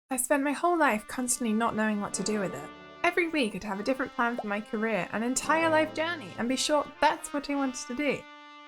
I spent my whole life constantly not knowing what to do with it. Every week I'd have a different plan for my career, an entire life journey, and be sure that's what I wanted to do.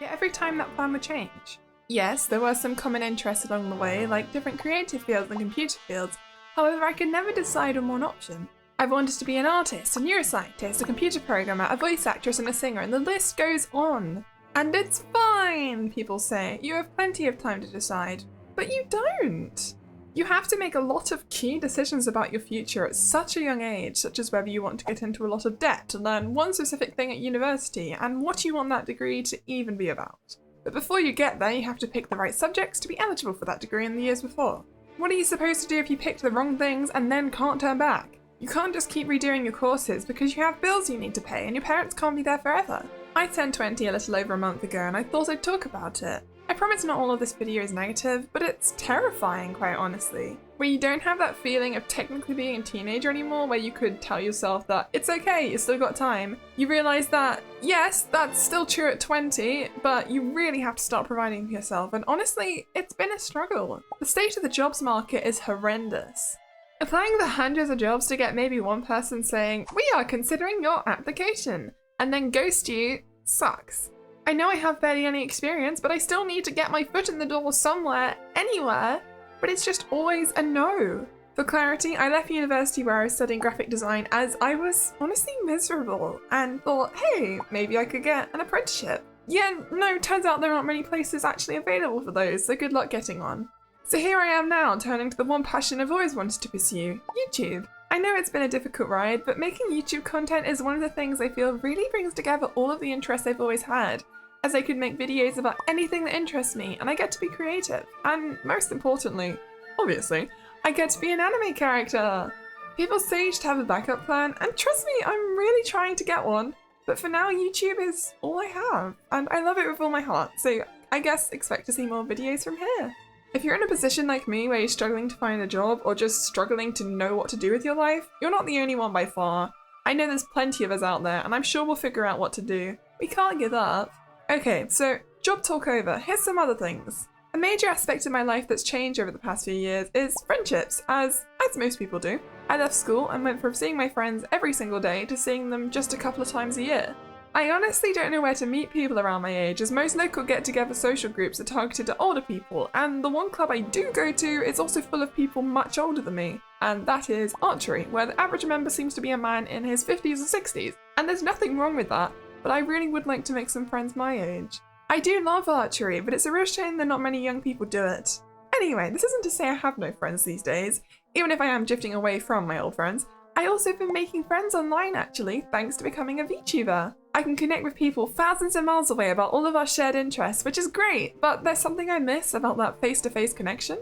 Yet every time that plan would change. Yes, there were some common interests along the way, like different creative fields and computer fields. However, I could never decide on one option. I've wanted to be an artist, a neuroscientist, a computer programmer, a voice actress and a singer, and the list goes on. And it's fine, people say. You have plenty of time to decide. But you don't. You have to make a lot of key decisions about your future at such a young age, such as whether you want to get into a lot of debt to learn one specific thing at university, and what you want that degree to even be about. But before you get there, you have to pick the right subjects to be eligible for that degree in the years before. What are you supposed to do if you picked the wrong things and then can't turn back? You can't just keep redoing your courses because you have bills you need to pay and your parents can't be there forever. I turned 20 a little over a month ago and I thought I'd talk about it. I promise not all of this video is negative, but it's terrifying, quite honestly. Where you don't have that feeling of technically being a teenager anymore, where you could tell yourself that it's okay, you still got time. You realise that, yes, that's still true at 20, but you really have to start providing for yourself, and honestly, it's been a struggle. The state of the jobs market is horrendous. Applying for hundreds of jobs to get maybe one person saying, "We are considering your application," and then ghost you sucks. I know I have barely any experience, but I still need to get my foot in the door somewhere, anywhere, but it's just always a no. For clarity, I left university where I was studying graphic design as I was honestly miserable and thought, hey, maybe I could get an apprenticeship. Yeah, no, turns out there aren't many places actually available for those, so good luck getting one. So here I am now, turning to the one passion I've always wanted to pursue, YouTube. I know it's been a difficult ride, but making YouTube content is one of the things I feel really brings together all of the interests I've always had, as I could make videos about anything that interests me, and I get to be creative. And most importantly, obviously, I get to be an anime character. People say you should have a backup plan, and trust me, I'm really trying to get one. But for now, YouTube is all I have, and I love it with all my heart, so I guess expect to see more videos from here. If you're in a position like me where you're struggling to find a job or just struggling to know what to do with your life, you're not the only one by far. I know there's plenty of us out there, and I'm sure we'll figure out what to do. We can't give up. Okay, so job talk over. Here's some other things. A major aspect of my life that's changed over the past few years is friendships, as most people do. I left school and went from seeing my friends every single day to seeing them just a couple of times a year. I honestly don't know where to meet people around my age, as most local get-together social groups are targeted at older people, and the one club I do go to is also full of people much older than me, and that is archery, where the average member seems to be a man in his 50s or 60s, and there's nothing wrong with that, but I really would like to make some friends my age. I do love archery, but it's a real shame that not many young people do it. Anyway, this isn't to say I have no friends these days, even if I am drifting away from my old friends. I also been making friends online actually, thanks to becoming a VTuber. I can connect with people thousands of miles away about all of our shared interests, which is great, but there's something I miss about that face-to-face connection.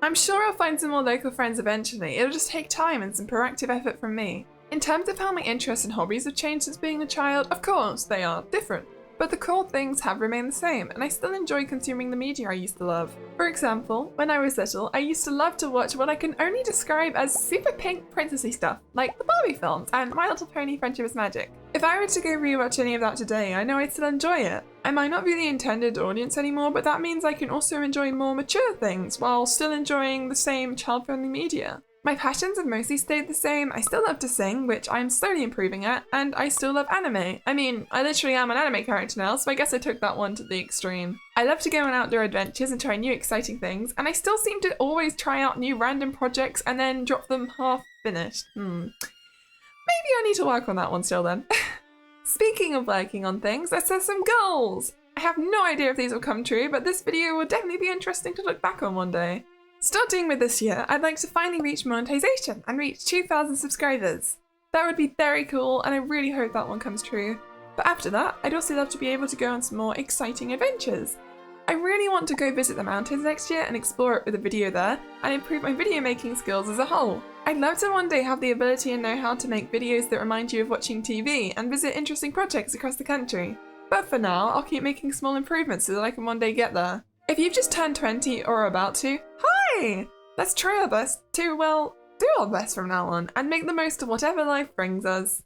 I'm sure I'll find some more local friends eventually, it'll just take time and some proactive effort from me. In terms of how my interests and hobbies have changed since being a child, of course, they are different. But the core things have remained the same, and I still enjoy consuming the media I used to love. For example, when I was little, I used to love to watch what I can only describe as super pink princessy stuff, like the Barbie films and My Little Pony Friendship is Magic. If I were to go rewatch any of that today, I know I'd still enjoy it. I might not be the intended audience anymore, but that means I can also enjoy more mature things while still enjoying the same child-friendly media. My passions have mostly stayed the same. I still love to sing, which I'm slowly improving at, and I still love anime. I mean, I literally am an anime character now, so I guess I took that one to the extreme. I love to go on outdoor adventures and try new exciting things, and I still seem to always try out new random projects and then drop them half finished. Maybe I need to work on that one still then. Speaking of working on things, let's set some goals! I have no idea if these will come true, but this video will definitely be interesting to look back on one day. Starting with this year, I'd like to finally reach monetization and reach 2,000 subscribers. That would be very cool, and I really hope that one comes true. But after that, I'd also love to be able to go on some more exciting adventures. I really want to go visit the mountains next year and explore it with a video there, and improve my video making skills as a whole. I'd love to one day have the ability and know how to make videos that remind you of watching TV and visit interesting projects across the country. But for now, I'll keep making small improvements so that I can one day get there. If you've just turned 20 or are about to, hi! Let's try our best to, well, do our best from now on and make the most of whatever life brings us.